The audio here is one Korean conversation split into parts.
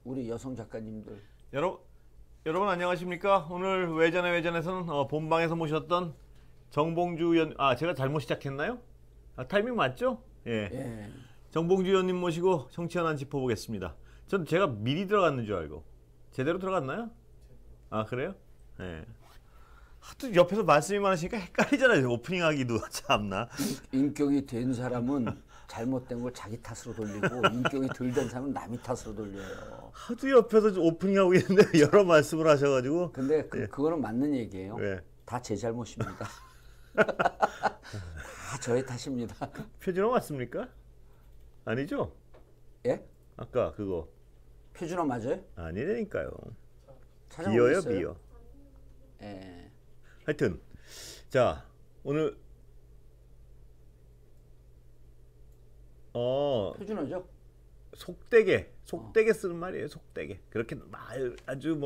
우리 여성 작가님들. 여러분 안녕하십니까? 오늘 외전에서는 본방에서 모셨던 정봉주 의원, 제가 잘못 시작했나요? 타이밍 맞죠? 예. 예. 정봉주 의원님 모시고 정치 현안 짚어보겠습니다. 전 제가 미리 들어갔는 줄 알고. 제대로 들어갔나요? 그래요? 예. 하도 옆에서 말씀이 많으시니까 헷갈리잖아요. 오프닝 하기도 참나. 인격이 된 사람은 잘못된 걸 자기 탓으로 돌리고 인격이 덜 된 사람은 남이 탓으로 돌려요. 하도 옆에서 오프닝 하고 있는데 여러 말씀을 하셔가지고. 근데 그거는 맞는 얘기예요. 네. 다 제 잘못입니다. 다 저의 탓입니다. 표준어 맞습니까? 아니죠? 예? 아까 그거. 표준어 맞아요? 아니라니까요. 찾아보겠어요? 비어요, 비어. 예. 하여튼 자 오늘 표준어죠? 속되게 쓰는 말이에요. 속되게 그렇게 아주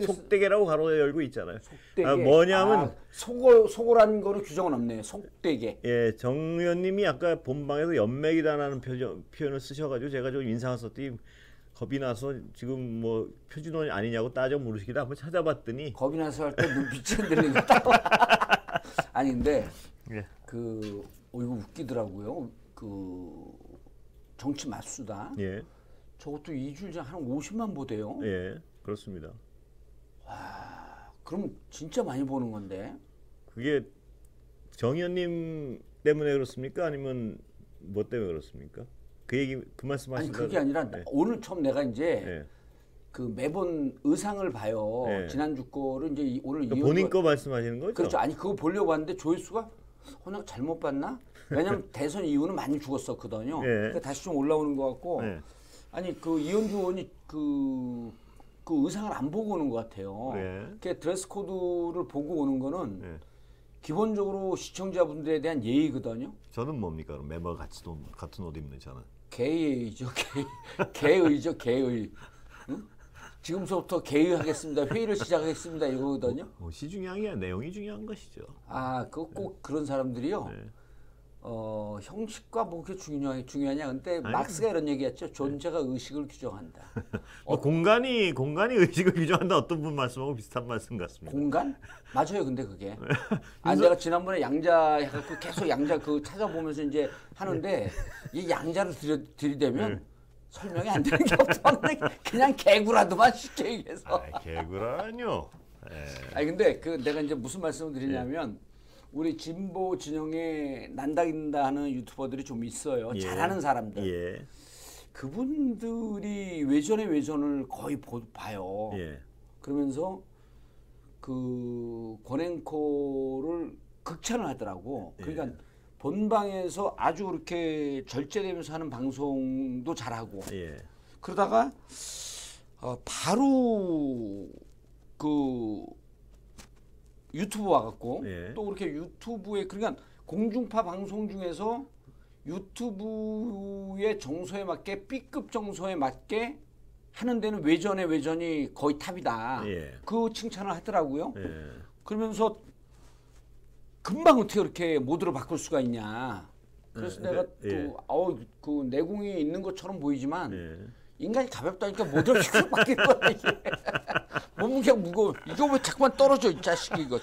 속되게라고 가로 열고 있잖아요. 속되게. 뭐냐면 속어라는 거는 규정은 없네요. 속되게. 예, 정 의원님이 아까 본방에서 연맥이라는 표현을 쓰셔가지고 제가 좀 인상을 썼더니 겁이 나서 지금 뭐 표준어 아니냐고 따져 물으시길래 한번 찾아봤더니 겁이 나서 할 때 눈빛이 흔들린다. 아니 근데 예. 이거 웃기더라고요. 정치 맛수다. 예. 저것도 2주일 전에 한 50만 보대요. 예, 그렇습니다. 와, 그럼 진짜 많이 보는 건데. 그게 정 의원님 때문에 그렇습니까? 아니면 뭐 때문에 그렇습니까? 그 말씀하시는. 아니 그게 아니라 네. 오늘 처음 내가 이제 네. 매번 의상을 봐요. 네. 지난주 거를 이제 오늘 그러니까 본인 거 말씀하시는 거죠? 그렇죠. 아니 그거 보려고 하는데 조회수가 내가 잘못 봤나? 왜냐면 대선 이후는 많이 죽었었거든요. 네. 그러니까 다시 좀 올라오는 것 같고. 네. 아니 이현주 의원이 그 의상을 안 보고 오는 것 같아요. 네. 그 드레스 코드를 보고 오는 거는 네. 기본적으로 시청자분들에 대한 예의거든요. 저는 뭡니까? 그럼 매번 같은 옷 입는 저는. 개의죠, 개의죠, 개의. 응? 지금서부터 개의하겠습니다. 회의를 시작하겠습니다. 이거거든요. 옷이 중요한 게 아니라 내용이 중요한 것이죠. 꼭 그런 사람들이요. 네. 형식과 뭐 그게 중요하냐. 근데 아니, 막스가 이런 얘기했죠. 존재가 의식을 규정한다. 공간이 의식을 규정한다. 어떤 분 말씀하고 비슷한 말씀 같습니다. 공간? 맞아요. 근데 그게. 내가 지난번에 양자 해갖고 계속 양자 찾아보면서 이제 하는데 이 양자를 들이대면 설명이 안 되는 게 없어. 그냥 개구라도만 쉽게 얘기해서. 개구라뇨. 아니 근데 내가 이제 무슨 말씀을 드리냐면 우리 진보 진영에 난다긴다 하는 유튜버들이 좀 있어요. 예. 잘하는 사람들. 예. 그분들이 외전을 거의 봐요. 예. 그러면서 권앵커를 극찬을 하더라고. 그러니까 예. 본방에서 아주 그렇게 절제되면서 하는 방송도 잘하고. 예. 그러다가 바로 유튜브 와갖고 예. 또 그렇게 유튜브에 그러니까 공중파 방송 중에서 유튜브의 정서에 맞게 B급 정서에 맞게 하는 데는 외전이 거의 탑이다. 예. 그 칭찬을 하더라고요. 예. 그러면서 금방 어떻게 그렇게 모드로 바꿀 수가 있냐. 그래서 내가 또 내공이 있는 것처럼 보이지만 인간이 가볍다니까 모드로 휙 바뀔 거야 이게. 몸무게가 무거워. 이거 왜 자꾸만 떨어져 이 자식이 이거.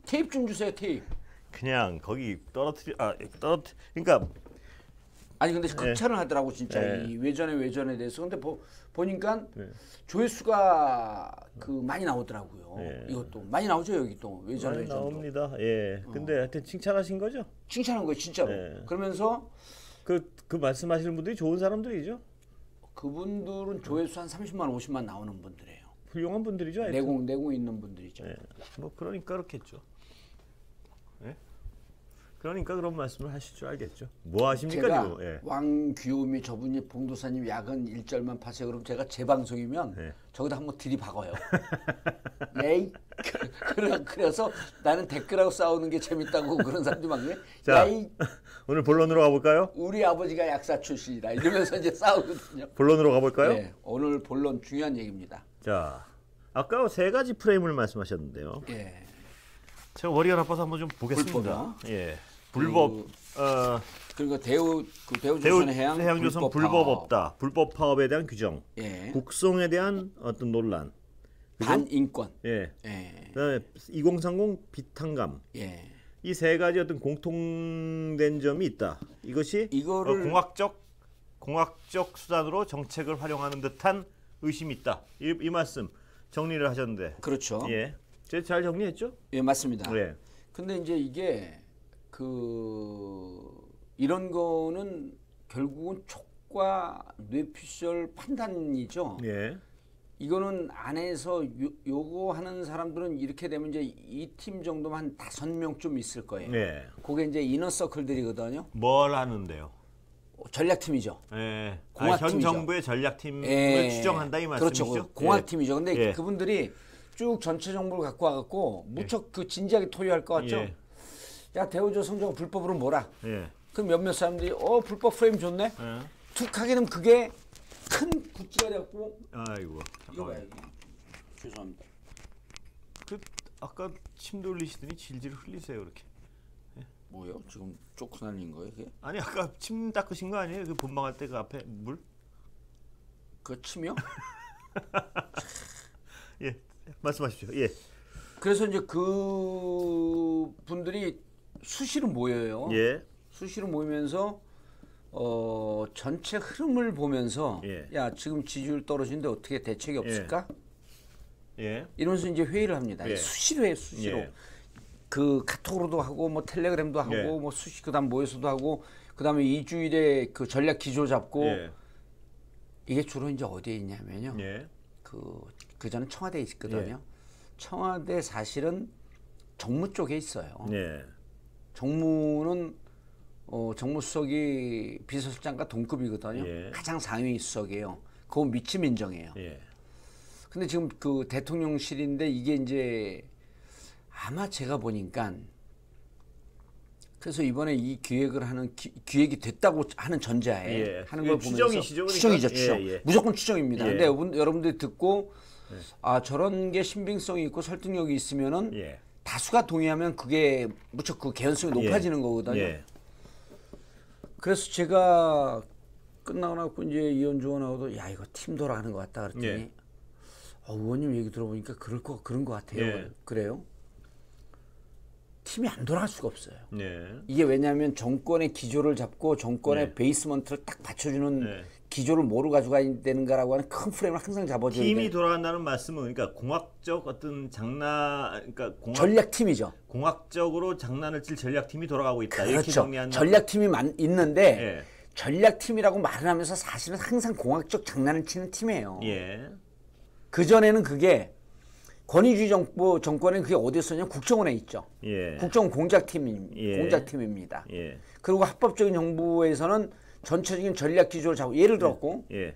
테이프 좀 주세요 테이프. 그냥 거기 그러니까 아니 근데 극찬을 하더라고 진짜 이 외전에 대해서. 근데 보니까 조회수가 많이 나오더라고요. 이것도 많이 나오죠 여기 또 외전도 나옵니다. 예. 근데 하여튼 칭찬하신 거죠? 칭찬한 거예요 진짜로. 그러면서 그 말씀하시는 분들이 좋은 사람들이죠. 그분들은 조회수 한 30만 50만 나오는 분들이에요. 훌륭한 분들이죠. 내공 있는 분들이죠. 뭐 그러니까 그렇겠죠. 예? 그러니까 그런 말씀을 하실 줄 알겠죠. 뭐 하십니까 제가 지금? 왕귀요미 저분이 봉도사님 야근 1절만 파세요. 그럼 제가 제 방송이면 저기다 한번 들이박아요. 예이. 그래서 나는 댓글하고 싸우는 게 재밌다고 그런 사람들이 많네. 자, 야이. 오늘 본론으로 가볼까요? 우리 아버지가 약사 출신이다. 이러면서 이제 싸우거든요. 본론으로 가볼까요? 네, 오늘 본론 중요한 얘기입니다. 자, 아까 세 가지 프레임을 말씀하셨는데요. 예. 제가 머리가 나빠서 한번 좀 보겠습니다. 불법이요? 예. 불법 그러니까 대우조선 해양조선 불법 없다. 불법 파업에 대한 규정. 예. 국성에 대한 어떤 논란. 반인권. 예. 그다음에 2030 비탄감. 예. 이 세 가지 어떤 공통된 점이 있다. 이것이 이거를 공학적 수단으로 정책을 활용하는 듯한 의심이 있다. 이 말씀 정리를 하셨는데. 그렇죠. 예. 제가 잘 정리했죠? 예, 맞습니다. 예. 근데 이제 이게 이런 거는 결국은 촉과 뇌피셜 판단이죠. 예. 이거는 안에서 요거 하는 사람들은 이렇게 되면 이제 이 팀 정도만 한 5명쯤 있을 거예요. 예. 그게 이제 이너서클들이거든요. 뭘 하는데요? 전략팀이죠. 예. 공학팀이죠. 현 정부의 전략팀을 예. 추정한다 이 말씀이시죠? 그렇죠. 공학팀이죠. 근데 예. 그분들이 쭉 전체 정보를 갖고 와갖고 무척 그 진지하게 토의할 것 같죠. 예. 야 대우조선 저거 불법으로 몰아. 예. 그럼 몇몇 사람들이 불법 프레임 좋네. 예. 툭 하게 되면 그게 큰 굿즈가 돼갖고 아이고. 이거 봐요. 죄송합니다. 그 아까 침 돌리시더니 질질 흘리세요 그렇게. 뭐요? 지금 쪼크 날린 거예요? 그게? 아니 아까 침 닦으신 거 아니에요? 그 본방할 때 그 앞에 물? 그거 침이요? 예. 말씀하십시오. 예. 그래서 이제 그 분들이 수시로 모여요. 예. 수시로 모이면서 전체 흐름을 보면서 예. 야 지금 지지율 떨어지는데 어떻게 대책이 없을까? 예. 이러면서 이제 회의를 합니다. 예. 수시로 해요, 수시로. 예. 그 카톡으로도 하고 뭐 텔레그램도 하고 예. 뭐 수시 그다음 모여서도 하고 그다음에 2주일에 그 전략 기조 잡고 예. 이게 주로 이제 어디에 있냐면요. 예. 그 전에 청와대에 있거든요. 예. 청와대 사실은 정무 쪽에 있어요. 예. 정무는 정무수석이 비서실장과 동급이거든요. 예. 가장 상위 수석이에요. 그건 미치민정이에요. 예. 근데 지금 그 대통령실인데 이게 이제 아마 제가 보니까 그래서 이번에 이 기획을 하는 기획이 됐다고 하는 전제하에 예. 하는 걸 보면서 추정이시죠, 그러니까? 추정이죠, 추정. 예, 예. 무조건 추정입니다. 예. 근데 여러분들이 듣고 저런 게 신빙성이 있고 설득력이 있으면은 예. 다수가 동의하면 그게 무척 그 개연성이 높아지는 거거든요. 예. 그래서 제가 끝나고 나고 이제 이현주 의원하고도 야 이거 팀 돌아가는 것 같다 그랬더니 예. 의원님 얘기 들어보니까 그런 것 같아요. 예. 그래요? 팀이 안 돌아갈 수가 없어요. 예. 이게 왜냐하면 정권의 기조를 잡고 정권의 네. 베이스먼트를 딱 받쳐주는 네. 기조를 뭐로 가져가야 되는가라고 하는 큰 프레임을 항상 잡아줘야 팀이 돼요. 돌아간다는 말씀은 그러니까 공학적 어떤 그러니까 전략팀이죠. 공학적으로 장난을 칠 전략팀이 돌아가고 있다. 이렇게 그렇죠. 정리한 전략팀이 있는데 예. 전략팀이라고 말을 하면서 사실은 항상 공학적 장난을 치는 팀이에요. 예. 그전에는 그게 권위주의 정권은 그게 어디였었냐면 국정원에 있죠. 예. 국정원 공작팀입니다. 예. 그리고 합법적인 정부에서는 전체적인 전략 기조를 잡고 예를 들었고 예.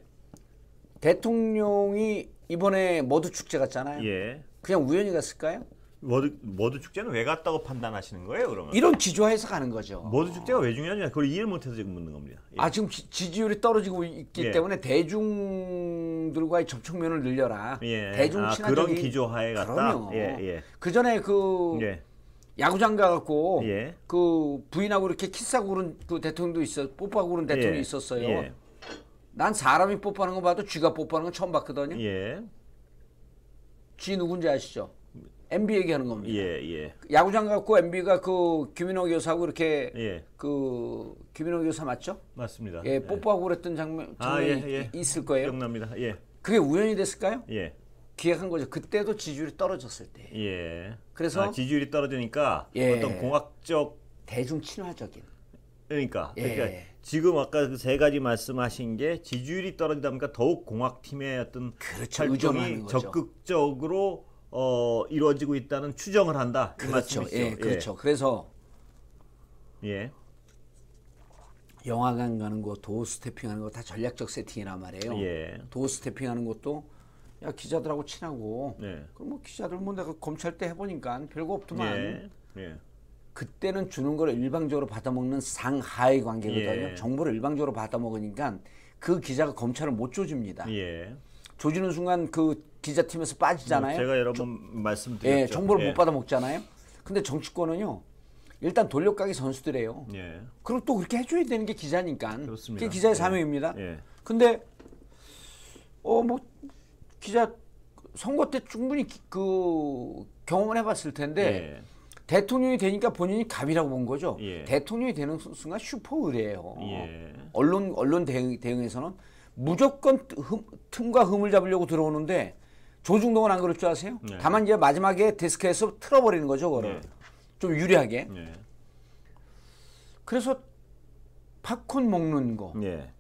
대통령이 이번에 머드 축제 갔잖아요. 예. 그냥 우연히 갔을까요? 머드 축제는 왜 갔다고 판단하시는 거예요, 그러면? 이런 기조화해서 가는 거죠. 머드 축제가 왜 중요하냐? 그걸 이해를 못해서 지금 묻는 겁니다. 예. 지금 지지율이 떨어지고 있기 예. 때문에 대중들과의 접촉면을 늘려라. 예. 대중 친화적인 그런 기조화에 갔다. 그럼요. 예. 그 전에 예. 야구장 가갖고 예. 그 부인하고 이렇게 키스하고 그런 그 대통령도 뽀뽀하고 그런 대통령이 예. 있었어요. 예. 난 사람이 뽀뽀하는 거 봐도 쥐가 뽀뽀하는 건 처음 봤거든요. 예. 쥐 누군지 아시죠? MB 얘기하는 겁니다. 예. 야구장 갖고 MB가 그 김인호 교사하고 이렇게 예. 그 김인호 교사 맞죠? 맞습니다. 예, 뽀뽀하고 그랬던 장면이 예. 있을 거예요. 기억납니다. 예. 그게 우연이 됐을까요? 예. 기획한 거죠. 그때도 지지율이 떨어졌을 때. 예. 그래서 지지율이 떨어지니까 예. 어떤 공학적 대중 친화적인. 그러니까 예. 지금 아까 그 세 가지 말씀하신 게 지지율이 떨어지다 보니까 더욱 공학팀의 어떤 그렇죠. 활동이 의존하는 거죠. 적극적으로 이루어지고 있다는 추정을 한다. 이 그렇죠. 말씀이시죠. 예, 그렇죠. 그래서 예. 영화관 가는 거, 도어 스태핑하는 거 다 전략적 세팅이란 말이에요. 예. 도어 스태핑하는 것도 야 기자들하고 친하고. 예. 그럼 뭐 기자들 뭐 내가 검찰 때 해보니까 별거 없더만. 예. 그때는 주는 걸 일방적으로 받아먹는 상하의 관계거든요. 예. 정보를 일방적으로 받아먹으니까 그 기자가 검찰을 못 조집니다. 예. 조지는 순간 그 기자팀에서 빠지잖아요. 제가 여러 번 말씀드렸죠. 예, 정보를 못 받아먹잖아요. 근데 정치권은요. 일단 돌려가기 선수들이에요. 예. 그리고 또 그렇게 해줘야 되는 게 기자니까. 그렇습니다. 그게 기자의 예. 사명입니다. 예. 근데 뭐 기자 선거 때 충분히 그 경험을 해봤을 텐데 예. 대통령이 되니까 본인이 갑이라고 본 거죠. 예. 대통령이 되는 순간 슈퍼 의뢰예요. 예. 언론 대응에서는 무조건 틈과 흠을 잡으려고 들어오는데 조중동은 안 그럴 줄 아세요? 네. 다만 이제 마지막에 데스크에서 틀어버리는 거죠, 그거를. 네. 좀 유리하게. 예. 그래서 팝콘 먹는 거, 예.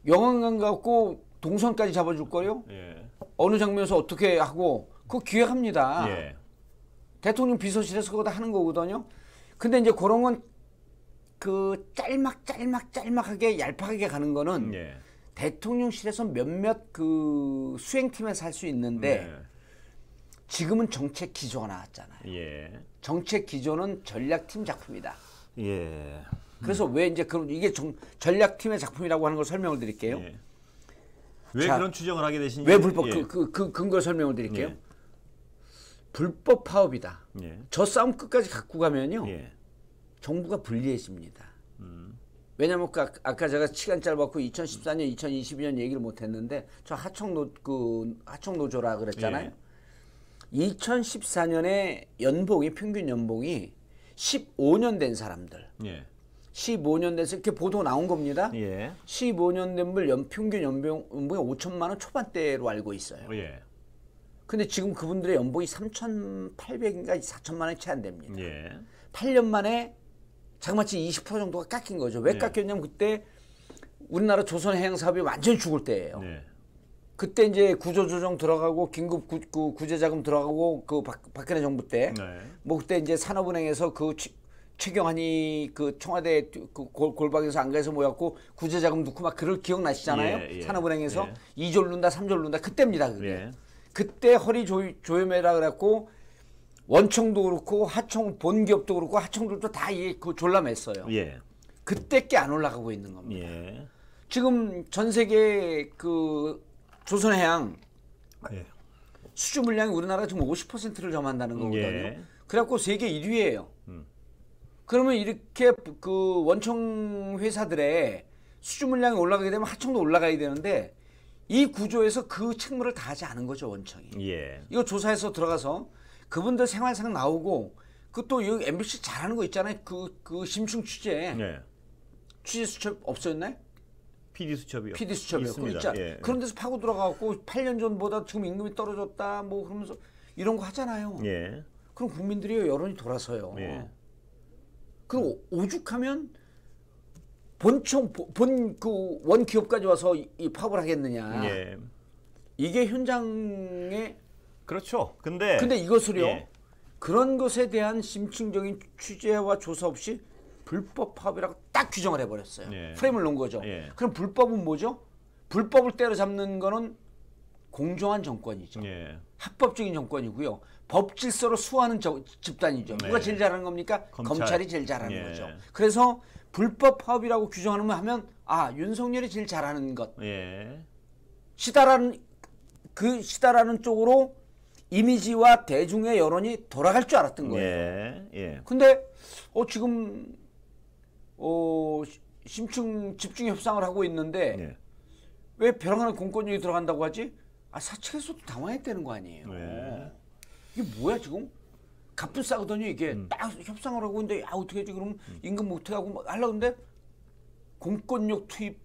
영화관 갖고 동선까지 잡아줄 거요. 예. 어느 장면에서 어떻게 하고 그거 기획합니다. 예. 대통령 비서실에서 그거 다 하는 거거든요. 근데 이제 그런 건 그 짤막하게 얄팍하게 가는 거는 예. 대통령실에서 몇몇 그 수행팀에서 할 수 있는데 예. 지금은 정책 기조가 나왔잖아요. 예. 정책 기조는 전략팀 작품이다. 예. 그래서 왜 이제 이게 전략팀의 작품이라고 하는 걸 설명을 드릴게요. 예. 왜 자, 그런 추정을 하게 되신지. 왜 불법 예. 그 근거 설명을 드릴게요. 예. 불법 파업이다. 예. 저 싸움 끝까지 갖고 가면요. 예. 정부가 불리해집니다. 왜냐면 아까 제가 시간 짧았고 2014년, 2022년 얘기를 못했는데 저 하청노조라 그랬잖아요. 예. 2014년에 평균 연봉이 15년 된 사람들, 예. 15년 돼서 이렇게 보도 나온 겁니다. 예. 15년 된 분 평균 연봉이 5천만 원 초반대로 알고 있어요. 예. 근데 지금 그분들의 연봉이 3,800인가 4천만 원이 채 안 됩니다. 예. 8년 만에 자그마치 20% 정도가 깎인 거죠. 왜 네. 깎였냐면 그때 우리나라 조선해양 사업이 완전히 죽을 때예요. 네. 그때 이제 구조조정 들어가고 긴급 구제자금 들어가고 그 박근혜 정부 때 뭐 네. 그때 이제 산업은행에서 그 최경환이 그 청와대 그 골방에서 안가에서 모였고 구제자금 넣고 막 그럴 기억나시잖아요. 예, 예. 산업은행에서 예. 2조를 넣는다 3조를 넣는다 그때입니다. 그게. 예. 그때 허리 조여매라 그랬고 원청도 그렇고 하청 본기업도 그렇고 하청들도 다 그 졸라맸어요. 예. 그때 게 안 올라가고 있는 겁니다. 예. 지금 전 세계 그 조선해양 예. 수주 물량이 우리나라가 지금 50%를 점한다는 거거든요. 예. 그래갖고 세계 1위예요. 그러면 이렇게 그 원청 회사들의 수주 물량이 올라가게 되면 하청도 올라가야 되는데 이 구조에서 그 책무를 다하지 않은 거죠, 원청이. 예. 이거 조사해서 들어가서 그분들 생활상 나오고 그 또 여기 MBC 잘하는 거 있잖아요. 그 심층 취재. 예. 취재 수첩 없었나요? PD 수첩이요. PD 수첩이요. 그거 있습니다. 있잖아. 예. 그런 데서 파고 들어가고 8년 전보다 지금 임금이 떨어졌다 뭐 그러면서 이런 거 하잖아요. 예. 그럼 국민들이 여론이 돌아서요. 예. 그리고 오죽하면 본 그 원 기업까지 와서 이 파업을 하겠느냐. 예. 이게 현장에 그렇죠. 근데 이것을요. 예. 그런 것에 대한 심층적인 취재와 조사 없이 불법 파업이라고 딱 규정을 해버렸어요. 예. 프레임을 놓은 거죠. 예. 그럼 불법은 뭐죠? 불법을 때려잡는 거는 공정한 정권이죠. 예. 합법적인 정권이고요. 법 질서로 수호하는 집단이죠. 네. 누가 제일 잘하는 겁니까? 검찰. 검찰이 제일 잘하는 예. 거죠. 그래서 불법 파업이라고 규정하면 윤석열이 제일 잘하는 것. 예. 시다라는 쪽으로 이미지와 대중의 여론이 돌아갈 줄 알았던 거예요. 예. 예. 근데 지금 심층 집중 협상을 하고 있는데 예. 왜 벼랑 안에 공권력이 들어간다고 하지? 사측에서도 당황했다는 거 아니에요. 네. 이게 뭐야 지금? 값도 싸거든요. 이게 딱 협상을 하고 있는데 어떻게 하지? 그러면 임금 못해 하고 막 하려고 하는데 공권력 투입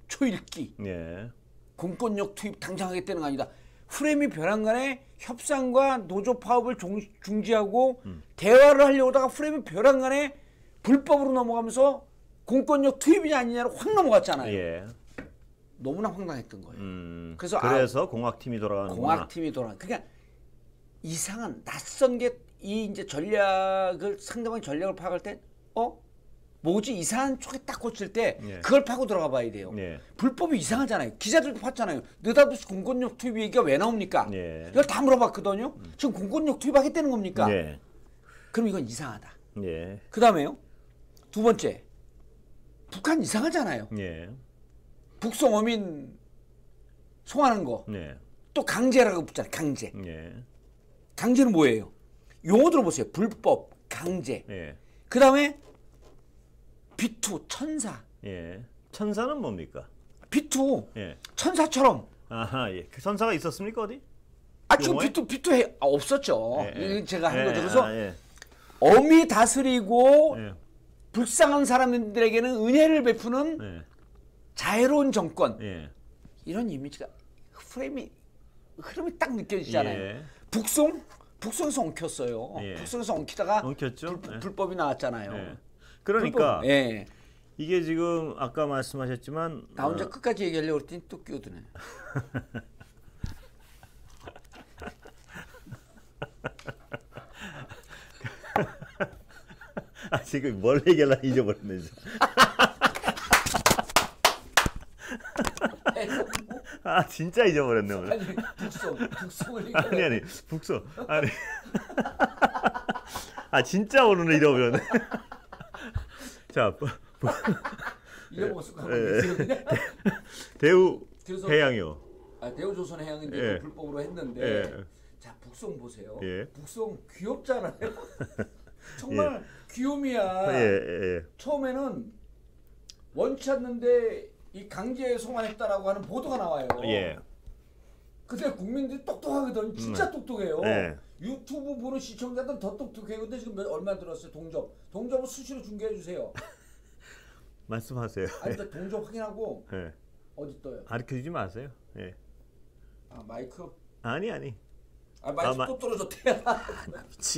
초읽기. 예. 공권력 투입 당장 하겠다는 거 아니다. 프레임이 벼랑 간에 협상과 노조 파업을 중지하고 대화를 하려고 하다가 프레임이 벼랑 간에 불법으로 넘어가면서 공권력 투입이냐 아니냐로 확 넘어갔잖아요. 예. 너무나 황당했던 거예요. 그래서 공학팀이 돌아가는 공학팀이 돌아가. 그러니까 이상한 낯선 게 이 이제 상대방의 전략을 파악할 때 뭐지 이상한 쪽에 딱 꽂힐 때 예. 그걸 파고 들어가 봐야 돼요. 예. 불법이 이상하잖아요. 기자들도 봤잖아요. 느닷없이 공권력 투입 얘기가 왜 나옵니까? 예. 이걸 다 물어봤거든요. 지금 공권력 투입하겠다는 겁니까? 예. 그럼 이건 이상하다. 예. 그 다음에요. 두 번째. 북한 이상하잖아요. 예. 북송 어민 송하는 거. 예. 또 강제라고 붙잖아요. 강제. 예. 강제는 뭐예요? 용어 들어보세요. 불법, 강제. 예. 그다음에 B2 천사. 예. 천사는 뭡니까? B2 예. 천사처럼. 아하, 예. 그 천사가 있었습니까 어디? 저 B2 없었죠. 예. 제가 한 예. 거죠. 그래서 예. 엄히 다스리고 예. 불쌍한 사람들에게는 은혜를 베푸는 예. 자애로운 정권. 예. 이런 이미지가 흐름이 딱 느껴지잖아요. 예. 북송에서 엉켰어요. 예. 북송에서 엉키다가 엉켰죠? 불법이 나왔잖아요. 예. 그러니까 예. 이게 지금 아까 말씀하셨지만 나 혼자 끝까지 얘기하려고 그랬더니 또 끼어드네. 지금 뭘 얘기하려고 잊어버렸네. 진짜 잊어버렸네 오늘. 아니 북송을 얘기하려고. 아니 북소 아니 진짜 오늘 잃어버렸네. 자 잃어먹었을 거 같은데. 대우 해양요. 대우조선해양은 예. 불법으로 했는데 예. 자 북송 보세요. 예. 북송 귀엽잖아요. 정말 귀요미야. 예. 처음에는 원치 않는데 이 강제 송환했다라고 하는 보도가 나와요. 예. 근데 국민들이 똑똑하거든. 진짜 똑똑해요. 예. 유튜브 보는 시청자들은 더 똑똑해요. 근데 지금 얼마 들었어요? 동접을 수시로 중계해 주세요. 말씀하세요. 아니 동접 확인하고 예. 어디 떠요? 가르쳐주지 마세요. 예. 마이크? 아니. 마이크 또 떨어졌대.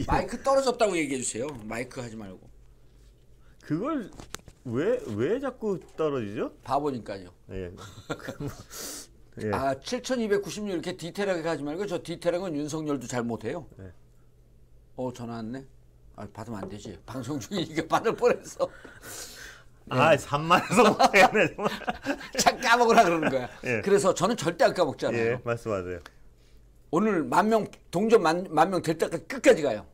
마이크 떨어졌다고 얘기해 주세요. 마이크 하지 말고. 그걸 왜 자꾸 떨어지죠? 바보니까요. 예. 7296 이렇게 디테일하게 가지 말고 저 디테일한 건 윤석열도 잘 못해요. 네. 전화 왔네. 받으면 안 되지. 방송 중이니까 받을 뻔했어. 3만에서 못하겠네 정말. 참 까먹으라 그러는 거야. 예. 그래서 저는 절대 안 까먹잖아요. 예, 말씀하세요. 오늘 동접 만 명 될 때까지 끝까지 가요.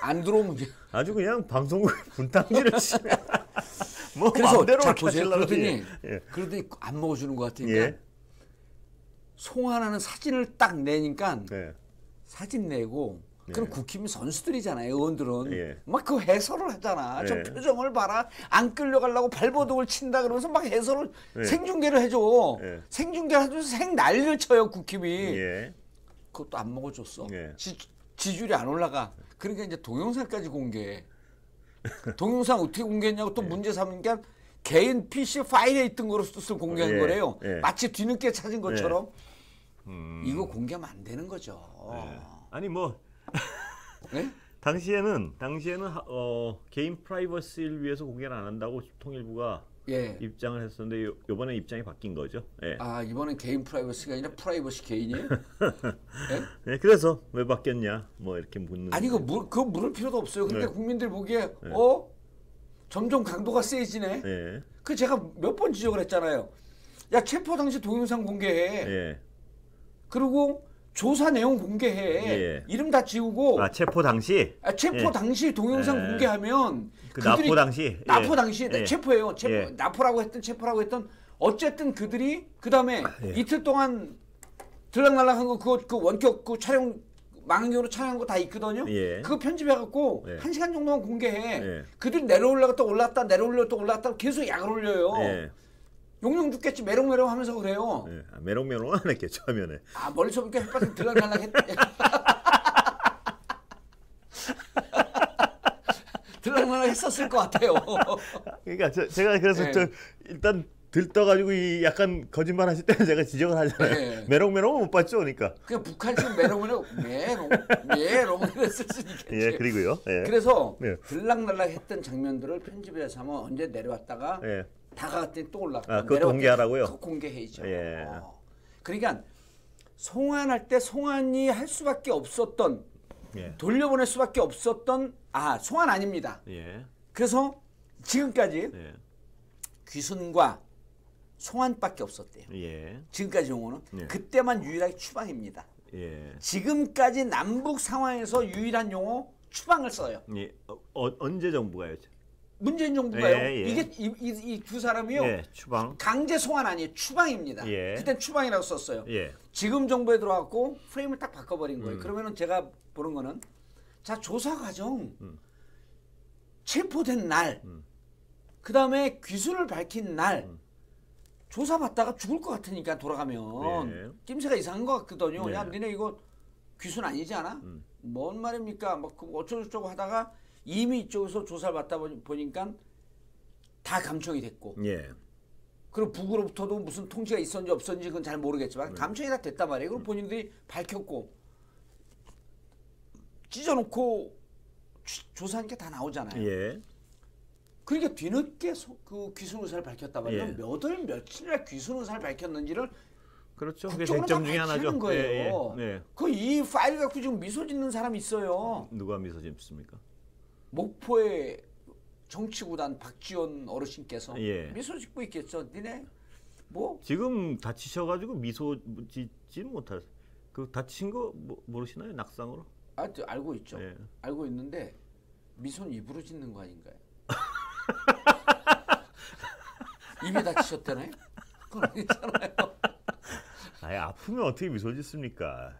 안 들어오면 아주 그냥 방송국 분탕질을 치네. 뭐 그래서 마음대로 자 보세요. 하시려고 그러더니 안 먹어주는 것 같으니까 예. 송환하는 사진을 딱 내니까 예. 사진 내고 그럼 예. 국힘 선수들이잖아요. 의원들은 예. 막 그 해설을 하잖아. 예. 저 표정을 봐라. 안 끌려가려고 발버둥을 친다 그러면서 막 해설을 예. 생중계를 해줘. 예. 생중계를 해줘서 생 난리를 쳐요. 국힘이. 예. 그것도 안 먹어줬어. 예. 지지율이 안 올라가. 그러니까 이제 동영상까지 공개해. 동영상 어떻게 공개했냐고 또 문제 삼으니까 개인 PC 파일에 있던 것을 공개한 예. 거래요. 예. 마치 뒤늦게 찾은 것처럼. 음. 이거 공개하면 안 되는 거죠. 아니 뭐 네? 당시에는 개인 프라이버시를 위해서 공개를 안 한다고 통일부가 예. 입장을 했었는데 요번에 입장이 바뀐 거죠. 예. 이번엔 개인 프라이버시가 아니라 프라이버시 개인이에요? 예? 네, 그래서 왜 바뀌었냐 뭐 이렇게 묻는. 아니 그거 물을 필요도 없어요. 근데 네. 국민들 보기에 점점 강도가 세지네. 예. 그 제가 몇 번 지적을 했잖아요. 야 체포 당시 동영상 공개해. 예. 그리고 조사 내용 공개해. 예. 이름 다 지우고. 체포 당시. 체포 예. 당시 동영상 예. 공개하면 그 납포 당시. 납포 예. 당시 예. 체포예요. 예. 납포라고 했든 체포라고 했든 어쨌든 그들이 그 다음에 예. 이틀 동안 들락날락한 거 그 원격 그 촬영 망원경으로 촬영한 거 다 있거든요. 예. 그거 편집해갖고 예. 1시간 정도만 공개해. 예. 그들이 내려올라갔다 올랐다 내려올렸다 올랐다 계속 약을 올려요. 예. 용용 죽겠지 메롱메롱 하면서 그래요. 예. 메롱메롱 안 했겠죠 화면에. 멀리서 보니까 햇볕이 들락날락 들락날락 했었을 것 같아요. 그러니까 제가 그래서 예. 일단 들떠가지고 이 약간 거짓말 하실 때는 제가 지적을 하잖아요. 예. 메롱메롱은 못 봤죠, 그러니까. 그 북한식 메롱메롱 했을 수 있겠지. 예, 그리고요. 예. 그래서 예. 들락날락 했던 장면들을 편집해서 하면 언제 내려왔다가 예. 다가갔더니 또 올라가. 그것도 공개하라고요? 그거 공개해야죠. 예. 그러니까 송환할 때 송환이 할 수밖에 없었던 예. 돌려보낼 수밖에 없었던 송환 아닙니다. 예. 그래서 지금까지 예. 귀순과 송환밖에 없었대요. 예. 지금까지 용어는 예. 그때만 유일하게 추방입니다. 예. 지금까지 남북 상황에서 유일한 용어 추방을 써요. 예. 언제 정부가요? 문재인 정부가요. 예, 예. 이게 이 두 사람이요. 예. 추방. 강제 송환 아니에요. 추방입니다. 예. 그땐 추방이라고 썼어요. 예. 지금 정부에 들어왔고 프레임을 딱 바꿔버린 거예요. 그러면은 제가 보는 거는 자 조사 과정 체포된 날, 그 다음에 귀순을 밝힌 날 조사받다가 죽을 것 같으니까 돌아가면 네. 낌새가 이상한 것 같거든요. 네. 야, 니네 이거 귀순 아니지 않아? 뭔 말입니까? 막 어쩌고저쩌고 하다가 이미 이쪽에서 조사를 받다 보니까 다 감청이 됐고, 예. 그리고 북으로부터도 무슨 통지가 있었는지 없었는지 그건 잘 모르겠지만 감청이 다 됐단 말이에요. 그럼 본인들이 밝혔고 찢어놓고 조사한 게 다 나오잖아요. 예. 그러니까 뒤늦게 그 귀순 의사를 밝혔단 말이에요. 예. 몇 월 며칠날 귀순 의사를 밝혔는지를 그렇죠. 그게 국정으로 다 쟁점 중에 하나죠. 밝히는 거예요. 예, 예. 네. 그 이 파일 갖고 지금 미소 짓는 사람이 있어요. 누가 미소 짓습니까? 목포의 정치구단 박지원 어르신께서 예. 미소 짓고 있겠죠. 니네 뭐 지금 다치셔가지고 미소 짓지 못할. 그 다친 거 모르시나요? 낙상으로? 알고 있죠. 예. 알고 있는데 미소는 입으로 짓는 거 아닌가요? 입에 다치셨다나요? 그건 아니잖아요. 아예 아프면 어떻게 미소 짓습니까?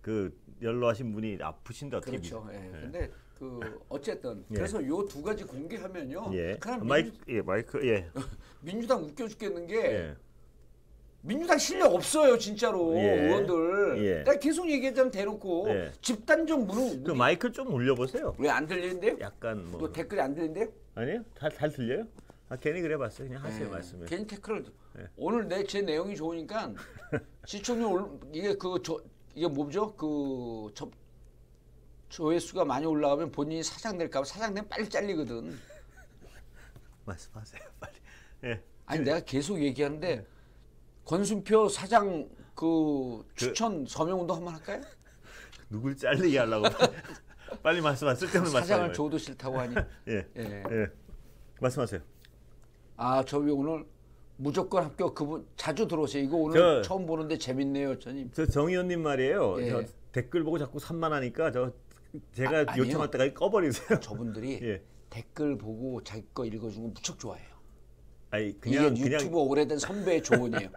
그 연로하신 분이 아프신데 어떻게 그렇죠. 미소? 예. 예. 근데 그 어쨌든 예. 그래서 요 두 가지 공개하면요. 예. 그럼 마이크 예. 민주당 웃겨 죽겠는 게 예. 민주당 실력 없어요 진짜로 예. 의원들. 예. 내가 계속 얘기했잖아 대놓고 예. 집단적 무능. 그 마이크 좀 올려보세요. 왜 안 들리는데요? 약간 뭐 또 댓글이 안 들리는데요? 아니요? 잘 들려요? 아 괜히 그래봤어요. 그냥 하세요 예. 말씀을. 괜히 태클을 예. 오늘 제 내용이 좋으니까 시청률 이게 이게 뭐죠? 조회수가 많이 올라가면 본인이 사장 될까 봐 사장 되면 빨리 잘리거든. 말씀하세요 빨리. 예. 아니 내가 계속 얘기하는데 권순표 사장 추천 서명 운동 한번 할까요? 누굴 잘리게 하려고 빨리 말씀하세요. 쓸데없는 사장을 말씀. 줘도 싫다고 하니. 예. 예. 예. 말씀하세요. 저기 오늘 무조건 합격 그분 자주 들어오세요. 이거 오늘 저- 처음 보는데 재밌네요, 저님. 저 정 의원님 말이에요. 예. 저 댓글 보고 자꾸 산만하니까 제가 아니요. 요청할 때까지 꺼버리세요. 저분들이 예. 댓글 보고 자기 거 읽어준 거 무척 좋아해요. 아니 그냥 이게 유튜브 오래된 선배의 조언이에요.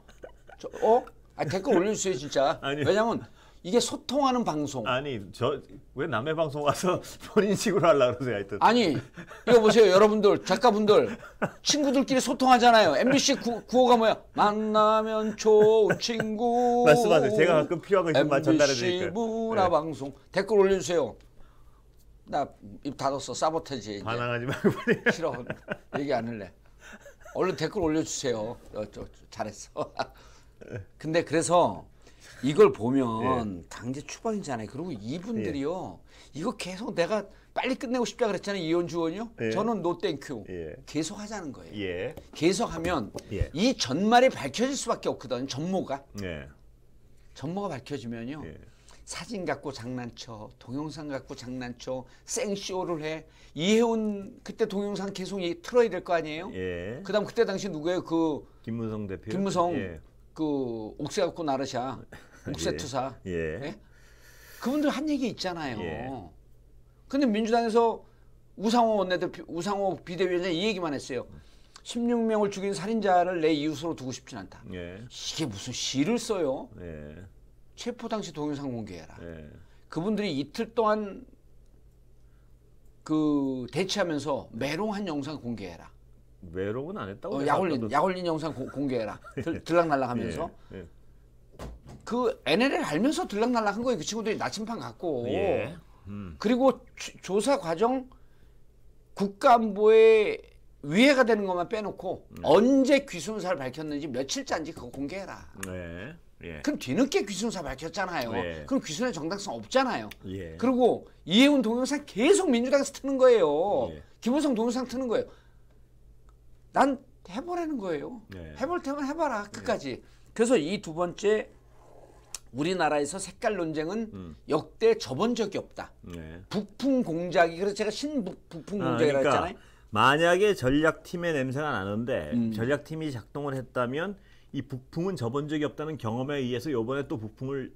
댓글 올려주세요 진짜. 아니요. 왜냐면 이게 소통하는 방송. 아니 저 왜 남의 방송 와서 본인 식으로 하려고 그러세요 하여튼. 아니 이거 보세요 여러분들 작가분들 친구들끼리 소통하잖아요. MBC 구호가 뭐야? 만나면 좋은 친구. 말씀하세요. 제가 가끔 필요한 거 있으면 전달해 MBC 드릴게요. 문화방송 댓글 올려주세요. 나 입 닫았어. 사보타지 이제. 반항하지 말고 빨리. 싫어. 얘기 안 할래. 얼른 댓글 올려주세요. 잘했어. 근데 그래서 이걸 보면 강제 추방이잖아요. 그리고 이분들이요. 이거 계속 내가 빨리 끝내고 싶다 그랬잖아요. 이현주 의원이요. 예. 저는 노 땡큐. 예. 계속 하자는 거예요. 예. 계속하면 예. 이 전말이 밝혀질 수밖에 없거든. 전모가 예. 밝혀지면요. 예. 사진 갖고 장난쳐, 동영상 갖고 장난쳐, 생쇼를 해. 이혜훈 그때 동영상 계속 틀어야 될 거 아니에요? 예. 그다음 그때 당시 누구예요? 김무성 대표. 김무성 예. 옥새 갖고 나르샤, 옥새 예. 투사. 예. 예? 그분들 한 얘기 있잖아요. 예. 근데 민주당에서 우상호 비대위원장이 이 얘기만 했어요. 16명을 죽인 살인자를 내 이웃으로 두고 싶진 않다. 예. 이게 무슨 시를 써요? 예. 체포 당시 동영상 공개해라. 예. 그분들이 이틀 동안 대치하면서 메롱한 영상 공개해라. 외로운 안 했다고. 약 올린 영상 공개해라. 들락날락하면서. 예. 예. 그 NLL 알면서 들락날락한 거예요. 그 친구들이 나침판 갖고. 예. 그리고 조사 과정 국가안보에 위해가 되는 것만 빼놓고 언제 귀순사를 밝혔는지 며칠째인지 그거 공개해라. 예. 예. 그럼 뒤늦게 귀순사 밝혔잖아요. 예. 그럼 귀순의 정당성 없잖아요. 예. 그리고 이혜훈 동영상 계속 민주당에서 트는 거예요. 예. 김무성 동영상 트는 거예요. 난 해보라는 거예요. 예. 해볼 테면 해봐라 끝까지. 그래서 이 두 번째 우리나라에서 색깔 논쟁은 역대 접은 적이 없다. 예. 북풍 공작이 그래서 제가 신북풍 공작이라고 그러니까 했잖아요. 만약에 전략팀의 냄새가 나는데 전략팀이 작동을 했다면 이 북풍은 접은 적이 없다는 경험에 의해서 이번에 또 북풍을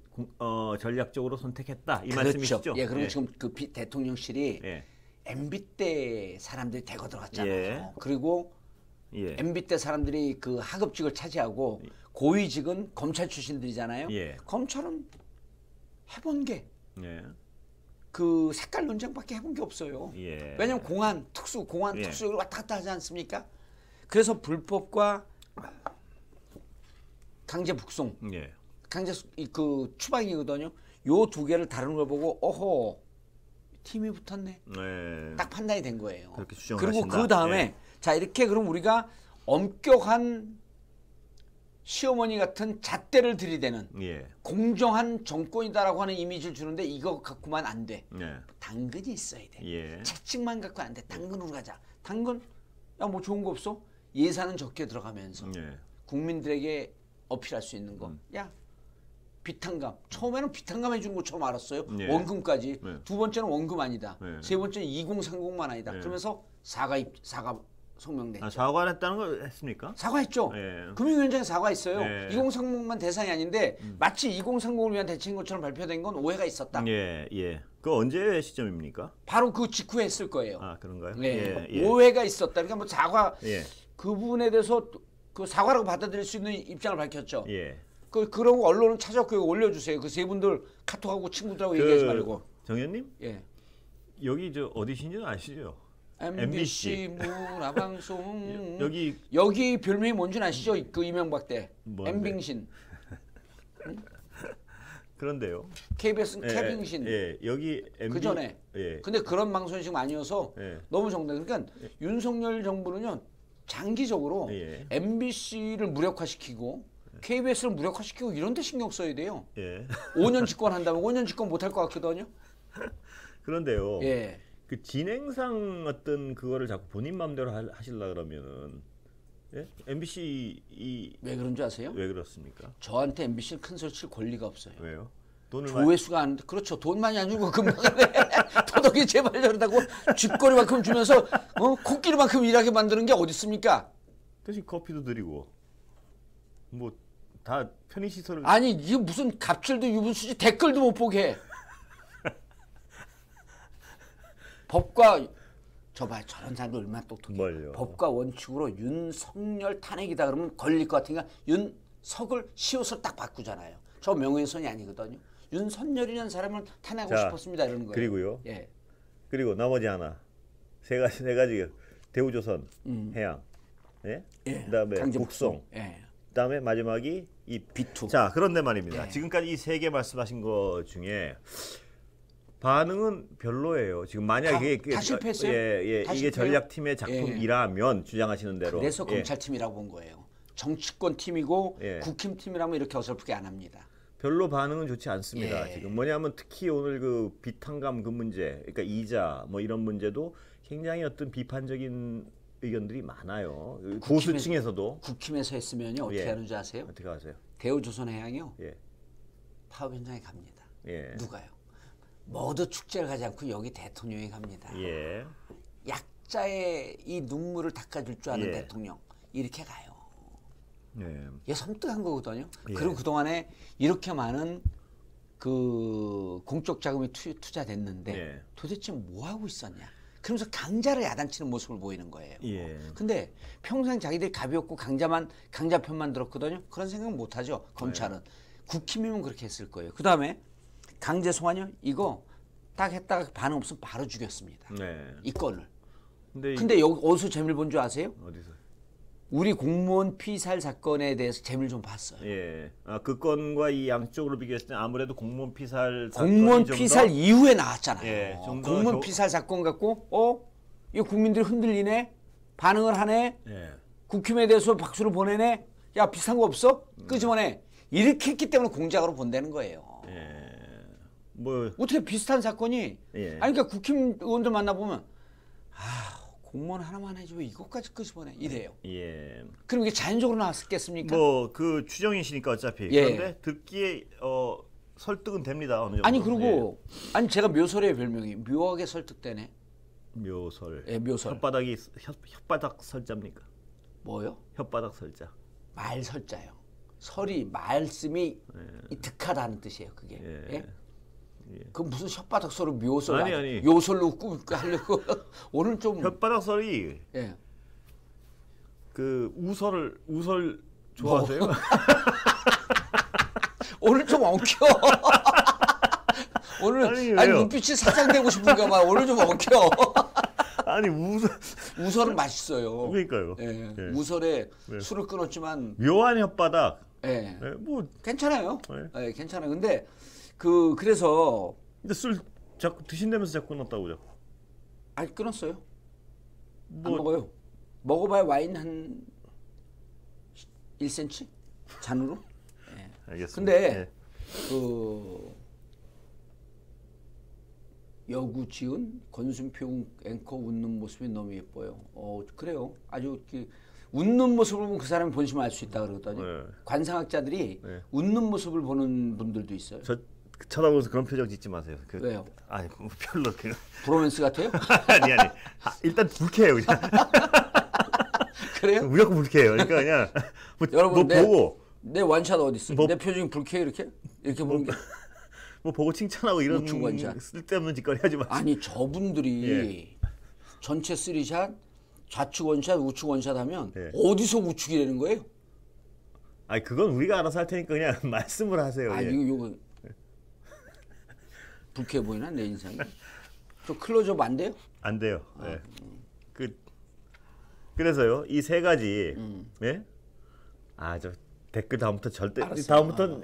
전략적으로 선택했다 이 말씀이시죠? 예, 그리고 지금 그 대통령실이 예. MB 때 사람들이 대거 들어갔잖아요. 예. 그리고 예. MB 때 사람들이 그 하급직을 차지하고 고위직은 검찰 출신들이잖아요. 예. 검찰은 해본 게 예. 그 색깔 논쟁밖에 해본 게 없어요. 예. 왜냐하면 공안 특수 예. 왔다 갔다 하지 않습니까? 그래서 불법과 강제 북송, 예. 강제 그 추방이거든요. 요 두 개를 다루는 걸 보고 어허 팀이 붙었네. 예. 딱 판단이 된 거예요. 그렇게 추정을 그리고 하신다. 그 다음에 예. 자 이렇게 그럼 우리가 엄격한 시어머니 같은 잣대를 들이대는 예. 공정한 정권이다라고 하는 이미지를 주는데 이거 갖고만 안 돼. 예. 당근이 있어야 돼. 예. 채찍만 갖고 안 돼. 당근으로 가자. 당근? 야 뭐 좋은 거 없어? 예산은 적게 들어가면서 예. 국민들에게 어필할 수 있는 거. 야 비탄감. 처음에는 비탄감 해주는 것처럼 알았어요. 예. 원금까지. 네. 두 번째는 원금 아니다. 네. 세 번째는 2030만 아니다. 네. 그러면서 사과 성명냈죠. 아, 사과를 했다는 걸 했습니까? 사과했죠. 예. 금융위원장에 사과했어요. 예. 2030만 대상이 아닌데 마치 2030을 위한 대책인 것처럼 발표된 건 오해가 있었다. 예. 예. 그 언제 시점입니까? 바로 그 직후에 했을 거예요. 아, 그런가요? 네. 예. 예. 오해가 있었다. 그러니까 뭐 사과 예. 그 부분에 대해서 그 사과라고 받아들일 수 있는 입장을 밝혔죠. 예. 그러고 언론은 찾아서 올려주세요. 그 세 분들 카톡하고 친구들하고 얘기하지 말고. 정현님? 예. 여기 저 어디신지는 아시죠? MBC 문화방송 여기 별명이 뭔지는 아시죠? 그 이명박 때 뭔데? 엠빙신. 그런데요. KBS는 캐빙신. 예. 여기 MB 그 전에. 예. 근데 그런 방송식 아니어서 예. 너무 정당. 그러니까 윤석열 정부는요 장기적으로 예. MBC를 무력화시키고 KBS를 무력화시키고 이런 데 신경 써야 돼요. 예. 5년 집권한다면 5년 집권 못할 것 같거든요. 그런데요. 예. 그 진행상 어떤 그거를 자꾸 본인 마음대로 하시려 그러면은 예? MBC 왜 그런 줄 아세요? 왜 그렇습니까? 저한테 MBC는 큰 소리 칠 권리가 없어요. 왜요? 돈을 조회수가 안 그렇죠. 돈 많이 안 주고 금방 도덕이 제발 저러다고 쥐꼬리만큼 주면서 코끼리만큼 일하게 만드는 게 어디 있습니까? 대신 커피도 드리고 뭐 다 편의 시설을 아니 이게 무슨 갑질도 유분수지 댓글도 못 보게 해. 법과 저런 사람들 얼마나 똑똑해. 뭘요? 법과 원칙으로 윤석열 탄핵이다 그러면 걸릴 것 같으니까 윤석을 시옷을 딱 바꾸잖아요. 저 명예훼손이 아니거든요. 윤석열이라는 사람을 탄핵하고 싶었습니다 이러는 거예요. 그리고요. 예. 그리고 나머지 하나 세 가지 대우조선 해양, 예? 예. 그다음에 강제 북송, 북송. 예. 그다음에 마지막이 이 B2. 자 그런데 말입니다. 예. 지금까지 이 세 개 말씀하신 것 중에 반응은 별로예요. 지금 만약에 다 실패했어요? 예, 다 이게 실패해요? 전략팀의 작품이라면 주장하시는 대로. 그래서 예. 검찰팀이라고 본 거예요. 정치권 팀이고 예. 국힘팀이라면 이렇게 어설프게 안 합니다. 별로 반응은 좋지 않습니다. 예. 지금 뭐냐면 특히 오늘 그 비탄감 그 문제, 그러니까 이자 뭐 이런 문제도 굉장히 어떤 비판적인 의견들이 많아요. 보수층에서도. 국힘에서 했으면요 어떻게 예. 하는 줄 아세요? 어떻게 하세요? 대우조선해양이요 예. 파업 현장에 갑니다. 예. 누가요? 모두 축제를 가지 않고 여기 대통령이 갑니다. 예. 약자의 이 눈물을 닦아줄 줄 아는 예. 대통령 이렇게 가요. 예. 이게 섬뜩한 거거든요. 예. 그리고 그동안에 이렇게 많은 그 공적 자금이 투자됐는데 예. 도대체 뭐 하고 있었냐? 그러면서 강자를 야단치는 모습을 보이는 거예요. 예. 근데 평생 자기들이 가볍고 강자 편만 들었거든요. 그런 생각 못 하죠. 검찰은. 국힘이면 그렇게 했을 거예요. 그다음에 강제 송환이요? 이거 딱 했다가 반응 없으면 바로 죽였습니다. 네. 이 건을. 근데, 근데 여기 어디서 재미를 본 줄 아세요? 어디서? 우리 공무원 피살 사건에 대해서 재미를 좀 봤어요. 예. 아, 그 건과 이 양쪽으로 비교했을 때 아무래도 공무원 피살 공무원 사건이 피살 이후에 나왔잖아요. 예, 좀더 공무원 피살 사건 갖고 이 국민들이 흔들리네, 반응을 하네, 예. 국힘에 대해서 박수를 보내네. 야 비슷한 거 없어? 끄집어내. 이렇게 했기 때문에 공작으로 본다는 거예요. 예. 뭐 어떻게 비슷한 사건이? 예. 아니 그러니까 국힘 의원들 만나보면 공무원 하나만 해줘 이것까지 끄집어내 이래요. 예. 그럼 이게 자연적으로 나왔겠습니까? 뭐 그 추정이시니까 어차피 예. 그런데 듣기에 설득은 됩니다. 어느 정도. 아니 그리고 아니 제가 묘설의 별명이 묘하게 설득되네. 예. 묘설. 예, 묘설. 혓바닥 설자입니까? 뭐요? 혓바닥 설자. 말설자요. 설이 말씀이 이 득하다는 뜻이에요. 그게. 예. 예? 그 무슨 혓바닥 설을 묘설 아니. 요설로 하려고 오늘 좀 혓바닥 설이 예. 그 우설 좋아하세요? 오늘 좀 엉켜. 오늘 아니, 아니 왜요? 눈빛이 사장되고 싶은가 봐. 오늘 좀 엉켜. 아니 우설은 맛있어요. 그러니까요. 예. 예. 우설에 네. 술을 끊었지만 묘한 혓바닥. 예. 예, 뭐 괜찮아요. 네. 예, 괜찮아요. 근데 그래서 근데 술 자꾸 드신다면서 자꾸 끊었다고 자꾸. 아니 끊었어요. 안 뭐 먹어요. 먹어봐야 와인 한 1cm 잔으로. 예. 알겠습니다. 근데 예. 그 여구 지은 권순표 앵커 웃는 모습이 너무 예뻐요. 그래요. 아주 웃는 모습을 보면 그 사람이 본심을 알 수 있다 그러거든요. 네. 관상학자들이 네. 웃는 모습을 보는 분들도 있어요. 저 쳐다보면서 그런 표정 짓지 마세요. 왜요? 아니 뭐 별로 그냥 브로맨스 같아요? 아니 일단 불쾌해요 그냥. 그래요? 무조건 불쾌해요. 그러니까 그냥 뭐, 여러분 뭐 보고 내 원샷 어디 있어? 뭐- 내 표정이 불쾌해 이렇게 보는 게 뭐 보고 칭찬하고 이런 우측 원샷. 쓸데없는 짓거리 하지 마세요. 아니 저분들이 예. 전체 쓰리샷 좌측 원샷 우측 원샷 하면 예. 어디서 우측이 되는 거예요? 아니 그건 우리가 알아서 할 테니까 그냥 말씀을 하세요. 아 예. 이거 불쾌해 보이나 내 인상이? 저 클로즈업 안 돼요? 안 돼요. 예. 그래서요 이 세 가지 예? 저 댓글 다음부터 절대 알았어요. 다음부터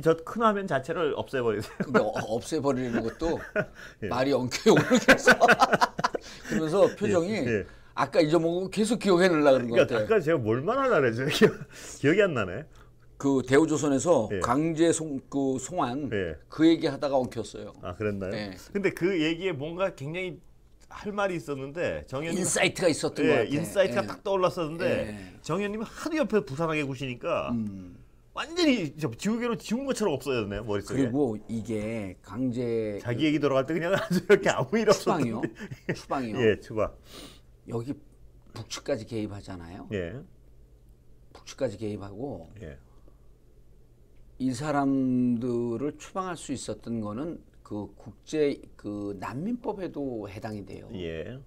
저 큰 화면 자체를 없애버리세요. 근데 없애버리는 것도 예. 말이 엉켜요 오늘 그래서 그러면서 표정이 예. 아까 잊어먹고 계속 기억해내려고 그런 것 그러니까 같아요. 아까 제가 뭘 말하려고 그랬죠? 기억이 안 나네. 그 대우조선에서 예. 강제 송환 예. 그 얘기 하다가 엉켰어요. 아 그랬나요? 예. 근데 그 얘기에 뭔가 굉장히 할 말이 있었는데 정현님 인사이트가 있었던 것 예, 같아요. 인사이트가 예. 딱 떠올랐었는데 예. 정현님이 하도 옆에 부산하게 구시니까 완전히 지우개로 지운 것처럼 없어졌네요 머릿속에. 그리고 이게 강제 자기 얘기 들어갈 때 그냥 아주 이렇게 아무 일 추방이요. 없었는데. 추방이요. 예, 추방. 여기 북측까지 개입하잖아요. 예, 북측까지 개입하고 예, 이 사람들을 추방할 수 있었던 거는 그 국제 그 난민법에도 해당이 돼요. 예,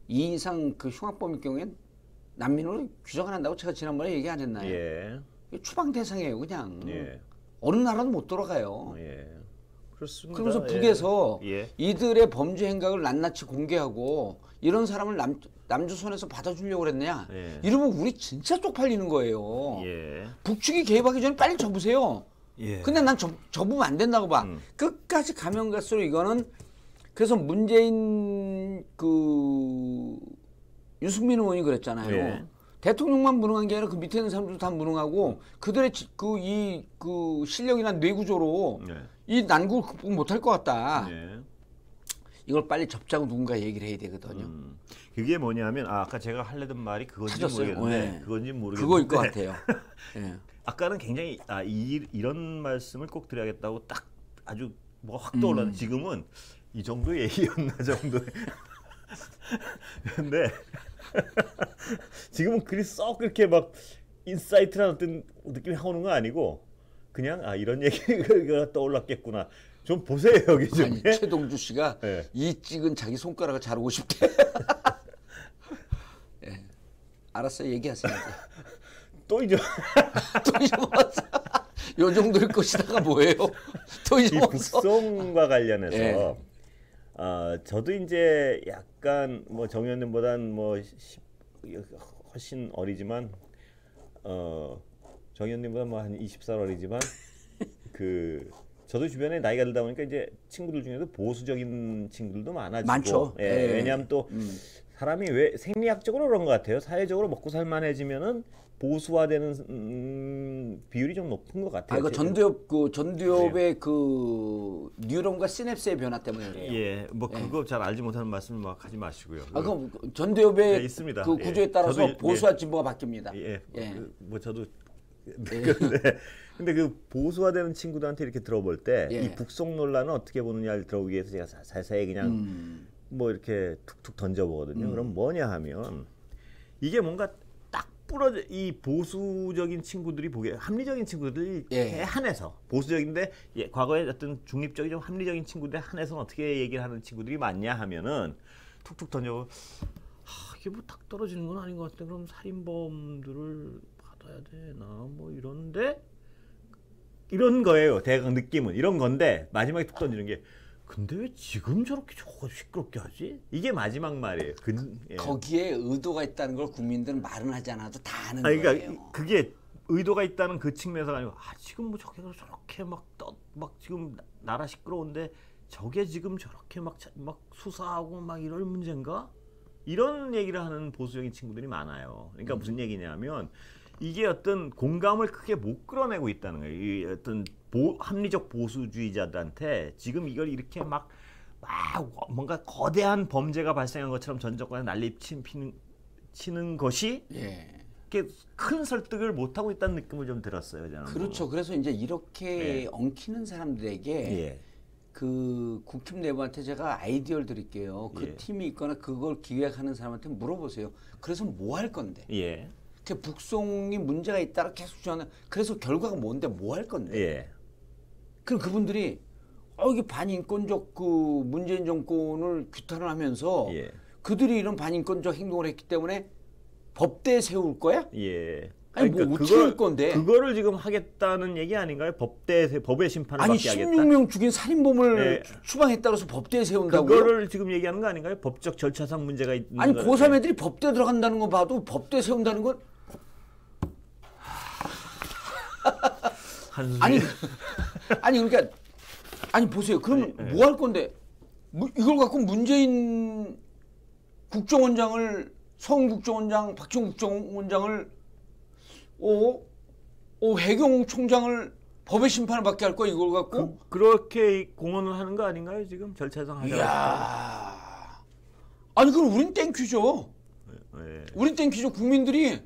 이 이상 그 흉악범일 경우엔 난민으로 규정을 한다고 제가 지난번에 얘기 안 했나요? 예, 이게 추방 대상이에요, 그냥. 예, 어느 나라도 못 돌아가요. 예. 그렇습니다. 그러면서 예. 북에서 예. 이들의 범죄 행각을 낱낱이 공개하고 이런 사람을 남조선에서 받아주려고 그랬느냐? 예. 이러면 우리 진짜 쪽팔리는 거예요. 예, 북측이 개입하기 전에 빨리 접으세요. 예. 근데 난 접으면 안 된다고 봐. 끝까지 가면 갈수록 이거는 그래서 문재인 그 유승민 의원이 그랬잖아요. 예. 대통령만 무능한 게 아니라 그 밑에 있는 사람들도 다 무능하고 그들의 그 실력이나 뇌구조로 예. 이 난국을 극복 못할 것 같다. 예. 이걸 빨리 접자고 누군가 얘기를 해야 되거든요. 그게 뭐냐면 아까 제가 하려던 말이 그건지 찾았어요? 모르겠는데 네. 그건지 모르겠는데 그거일 것 같아요. 예. 아까는 굉장히 이런 말씀을 꼭 드려야겠다고 딱 아주 뭐가 확 떠올랐는데 지금은 이 정도 얘기였나 정도의 근데 지금은 그리 썩 그렇게 막 인사이트라는 어떤 느낌이 오는 건 아니고 그냥 이런 얘기가 떠올랐겠구나. 좀 보세요 여기 좀. 아니 최동주 씨가 예. 이 찍은 자기 손가락을 자르고 싶대. 예. 알았어요, 얘기하세요. 또 이제 또 잊어먹었어. 요 정도일 것이다가 뭐예요? 또 이 잊어먹었어. 북송과 관련해서 예. 저도 이제 약간 뭐 정현님보단 훨씬 어리지만 정현님보다 뭐 한 20살 어리지만 저도 주변에 나이가 들다 보니까 이제 친구들 중에도 보수적인 친구들도 많아지고 많죠. 예, 예. 왜냐하면 또 사람이 왜 생리학적으로 그런 것 같아요. 사회적으로 먹고 살만해지면은 보수화되는 비율이 좀 높은 것 같아요. 그 전두엽의 그 뉴런과 시냅스의 변화 때문에 그래요. 예, 뭐 그거 잘 알지 못하는 말씀을 막 하지 마시고요. 그럼 전두엽의 예, 있습니다. 그 구조에 예. 따라서 저도 보수와 진보가 바뀝니다. 예, 예. 뭐 저도 근데 그 보수화되는 친구들한테 이렇게 들어볼 때 이 예. 북송 논란을 어떻게 보느냐를 들어보기 위해서 제가 자세히 그냥 뭐 이렇게 툭툭 던져보거든요. 그럼 뭐냐 하면 이게 뭔가 딱 부러져 이 보수적인 친구들이 보기에 합리적인 친구들에 예. 한해서 보수적인데 과거에 어떤 중립적인 좀 합리적인 친구들에 한해서는 어떻게 얘기를 하는 친구들이 많냐 하면은 툭툭 던져보 이게 뭐 딱 떨어지는 건 아닌 것 같은데 그럼 살인범들을 받아야 되나 뭐 이런데 이런 거예요. 대강 느낌은 이런 건데 마지막에 툭 던지는 게 근데 왜 지금 저렇게 저거 시끄럽게 하지? 이게 마지막 말이에요. 예. 거기에 의도가 있다는 걸 국민들은 말은 하지 않아도 다 아는 그러니까 거예요. 그게 의도가 있다는 그 측면에서가 아니고 지금 뭐 저렇게 막 지금 나라 시끄러운데 저게 지금 저렇게 막 수사하고 막 이럴 문제인가? 이런 얘기를 하는 보수적인 친구들이 많아요. 그러니까 무슨 얘기냐면 이게 어떤 공감을 크게 못 끌어내고 있다는 거예요. 이 어떤 합리적 보수주의자들한테 지금 이걸 이렇게 막 뭔가 거대한 범죄가 발생한 것처럼 전 정권에 난리치는 것이 이렇게 큰 설득을 못 하고 있다는 느낌을 좀 들었어요. 저는. 그렇죠. 그래서 이제 이렇게 엉키는 사람들에게 그 국힘 내부한테 제가 아이디어를 드릴게요. 그 팀이 있거나 그걸 기획하는 사람한테 물어보세요. 그래서 뭐 할 건데? 북송이 문제가 있다라 계속 전화. 그래서 결과가 뭔데 뭐 할 건데? 그럼 그분들이 이게 반인권적 그 문재인 정권을 규탄을 하면서 그들이 이런 반인권적 행동을 했기 때문에 법대에 세울 거야? 아니 그러니까 뭐 어떻게 할 건데? 그거를 지금 하겠다는 얘기 아닌가요? 법의 심판을 받게 하겠다. 16명 죽인 살인범을 추방했다고 해서 법대에 세운다고요? 그거를 지금 얘기하는 거 아닌가요? 법적 절차상 문제가 있는 아니 고3 애들이 법대에 들어간다는 거 봐도 법대에 세운다는 건 아니 그러니까 보세요. 그럼 뭐 할 건데? 이걸 갖고 문재인 국정원장을 성 국정원장, 박지원 국정원장을 해경 총장을 법의 심판을 받게 할 거야 이걸 갖고? 그렇게 공언을 하는 거 아닌가요 지금 절차상 하자. 이야. 아니 그럼 우린 땡큐죠. 우린 땡큐죠. 국민들이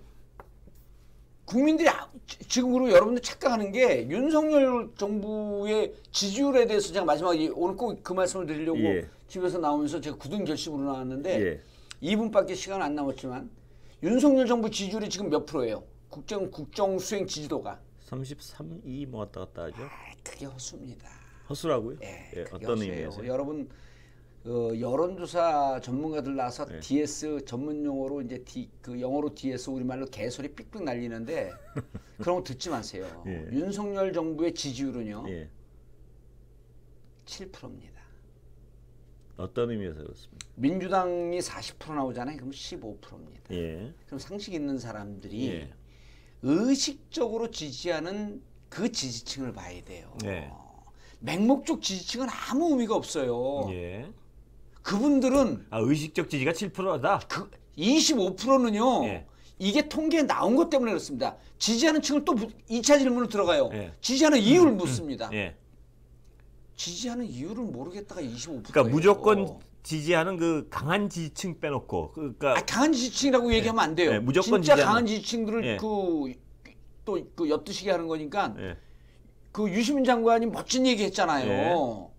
지금으로 여러분들 착각하는 게 윤석열 정부의 지지율에 대해서 제가 마지막에 오늘 꼭 그 말씀을 드리려고 집에서 나오면서 제가 굳은 결심으로 나왔는데 2분밖에 시간 안 남았지만 윤석열 정부 지지율이 지금 몇 프로예요? 국정 수행 지지도가 33, 2 뭐 왔다 갔다 하죠. 그게 허수입니다. 허수라고요? 어떤 허수예요. 의미에서요? 여러분 여론조사 전문가들 나서 DS 전문 용어로 이제 그 영어로 DS 우리말로 개소리 삑삑 날리는데 그런 거 듣지 마세요. 윤석열 정부의 지지율은요 7%입니다. 어떤 의미에서 그렇습니까? 민주당이 40% 나오잖아요. 그럼 15%입니다. 그럼 상식 있는 사람들이 의식적으로 지지하는 그 지지층을 봐야 돼요. 맹목적 지지층은 아무 의미가 없어요. 그분들은 의식적 지지가 7%다. 25%는요. 이게 통계에 나온 것 때문에 그렇습니다. 지지하는 층을 또 2차 질문을 들어가요. 지지하는 이유를 묻습니다. 지지하는 이유를 모르겠다가 25%예요. 그러니까 무조건 지지하는 그 강한 지지층 빼놓고 그러니까 강한 지지층이라고 얘기하면 안 돼요. 무조건 진짜 지지하는. 강한 지지층들을 그 엿드시게 하는 거니까 그 유시민 장관이 멋진 얘기 했잖아요.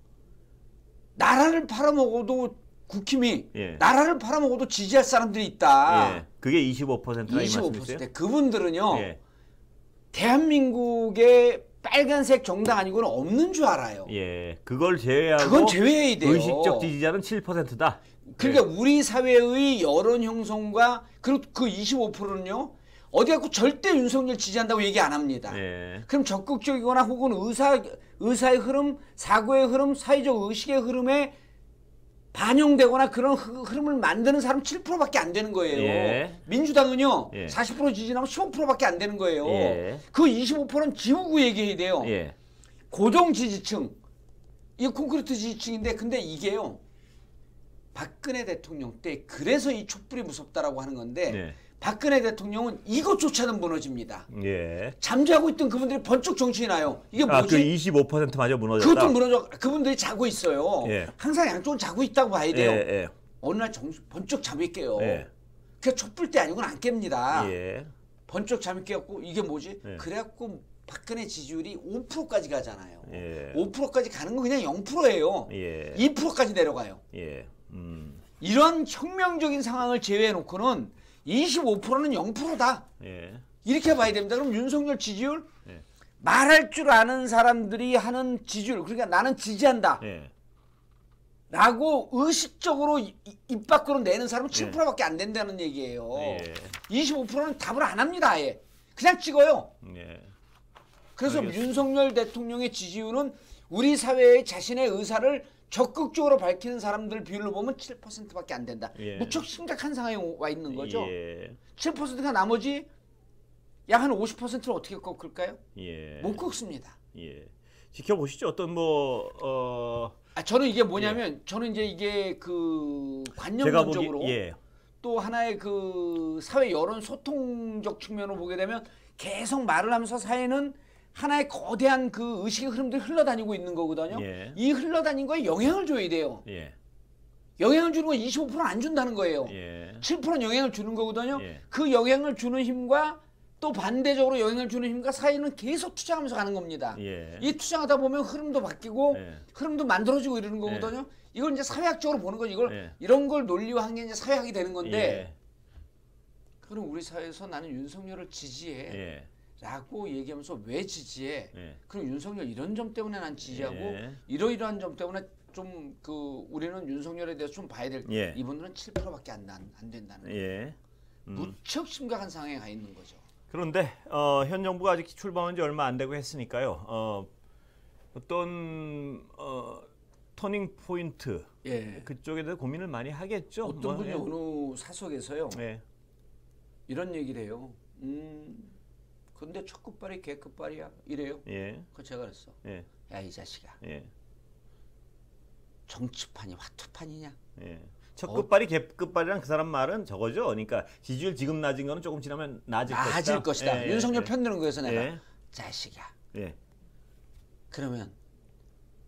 나라를 팔아먹어도 국힘이 나라를 팔아먹어도 지지할 사람들이 있다. 그게 25%나 이 말씀이세요? 그분들은요. 대한민국의 빨간색 정당 아니고는 없는 줄 알아요. 그걸 제외하고 그건 제외해야 돼요. 의식적 지지자는 7%다. 그러니까 우리 사회의 여론 형성과 그리고 그 25%는요. 어디 갖고 절대 윤석열 지지한다고 얘기 안 합니다. 그럼 적극적이거나 혹은 의사의 흐름, 사고의 흐름, 사회적 의식의 흐름에 반영되거나 그런 흐름을 만드는 사람 7%밖에 안 되는 거예요. 민주당은요. 40% 지지나면 15%밖에 안 되는 거예요. 그 25%는 지우고 얘기해야 돼요. 고정 지지층. 이게 콘크리트 지지층인데 근데 이게요. 박근혜 대통령 때 그래서 이 촛불이 무섭다라고 하는 건데 박근혜 대통령은 이것조차도 무너집니다. 잠자고 있던 그분들이 번쩍 정신이 나요. 이게 뭐지? 그 25%마저 무너졌다. 그것도 무너져. 그분들이 자고 있어요. 항상 양쪽은 자고 있다고 봐야 돼요. 어느 날 번쩍 잠이 깨요. 그게 촛불 때 아니고는 안 깹니다. 번쩍 잠이 깨갖고 이게 뭐지? 그래갖고 박근혜 지지율이 5%까지 가잖아요. 5%까지 가는 건 그냥 0%예요. 2%까지 내려가요. 이런 혁명적인 상황을 제외해놓고는 25%는 0%다. 이렇게 봐야 됩니다. 그럼 윤석열 지지율? 말할 줄 아는 사람들이 하는 지지율. 그러니까 나는 지지한다. 라고 의식적으로 입 밖으로 내는 사람은 7%밖에 안 된다는 얘기예요. 25%는 답을 안 합니다. 아예. 그냥 찍어요. 그래서 알겠습니다. 윤석열 대통령의 지지율은 우리 사회의 자신의 의사를 적극적으로 밝히는 사람들 비율로 보면 7%밖에 안 된다. 예. 무척 심각한 상황에 와 있는 거죠. 예. 7%가 나머지 약 한 50%를 어떻게 꺾을까요? 예. 못 꺾습니다. 예. 지켜보시죠. 어떤 저는 이게 뭐냐면 저는 이제 이게 그 제가 관념론적으로 보기 예. 또 하나의 그 사회 여론 소통적 측면으로 보게 되면 계속 말을 하면서 사회는 하나의 거대한 그 의식의 흐름들이 흘러다니고 있는 거거든요. 예. 이 흘러다닌 거에 영향을 줘야 돼요. 예. 영향을 주는 건 25%는 안 준다는 거예요. 예. 7%는 영향을 주는 거거든요. 예. 그 영향을 주는 힘과 또 반대적으로 영향을 주는 힘과 사회는 계속 투쟁하면서 가는 겁니다. 예. 이 투쟁하다 보면 흐름도 바뀌고 예. 흐름도 만들어지고 이러는 거거든요. 이걸 이제 사회학적으로 보는 거죠. 이런 걸 논리화한 게 이제 사회학이 되는 건데 그럼 우리 사회에서 나는 윤석열을 지지해 라고 얘기하면서 왜 지지해? 그럼 윤석열 이런 점 때문에 난 지지하고 이러이러한 점 때문에 좀 그 우리는 윤석열에 대해서 좀 봐야 될 이분들은 7%밖에 안 된다는 거예요. 무척 심각한 상황에 가 있는 거죠. 그런데 현 정부가 아직 출범한 지 얼마 안 되고 했으니까요. 어떤 터닝 포인트 그쪽에 대해서 고민을 많이 하겠죠. 어떤 분이 어느 사석에서요. 이런 얘기를 해요. 근데 첫 끝발이 개 끝발이야 이래요. 그 제가 그랬어. 야 이 자식아. 정치판이 화투판이냐? 첫 끝발이 개 끝발이란 그 사람 말은 저거죠. 그러니까 지지율 지금 낮은 거는 조금 지나면 낮을 것이다. 윤석열 편드는 거에서 내가 자식아. 그러면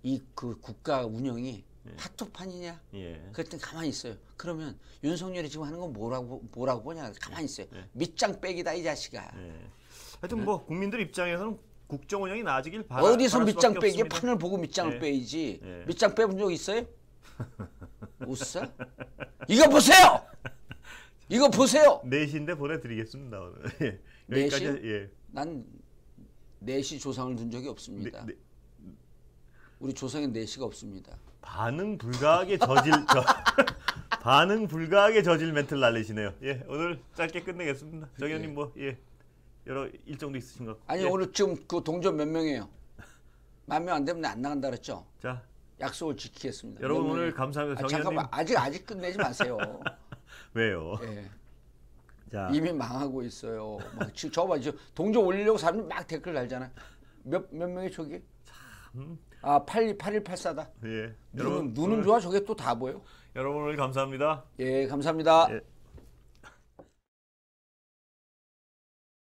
이 그 국가 운영이 화투판이냐? 그랬더니 가만히 있어요. 그러면 윤석열이 지금 하는 건 뭐라고 보냐? 가만히 있어요. 밑장 빼기다 이 자식아. 하여튼 뭐 국민들 입장에서는 국정 운영이 나아지길 바라. 어디서 밑장 빼기에 판을 보고 밑장을 빼야지. 밑장 빼본 적 있어요? 웃어? 이거 보세요. 이거 보세요. 4시인데 보내드리겠습니다. 오늘. 4시? 난 4시 조상을 둔 적이 없습니다. 우리 조상엔 4시가 없습니다. 반응 불가하게 저질 멘트를 날리시네요. 오늘 짧게 끝내겠습니다. 정현님 뭐 여러 일정도 있으신 것 같고. 아니 오늘 지금 그 동전 몇 명이에요? 10,000명 안 되면 안 나간다 그랬죠? 자, 약속을 지키겠습니다. 여러분 오늘 감사합니다. 정현님. 잠깐만 아직 끝내지 마세요. 왜요? 자. 이미 망하고 있어요. 저봐 동전 올리려고 사람들 막 댓글 달잖아. 몇 명이 저기? 참. 8184다. 여러분 눈은 좋아 저게 또 다 보여. 여러분 오늘 감사합니다. 감사합니다.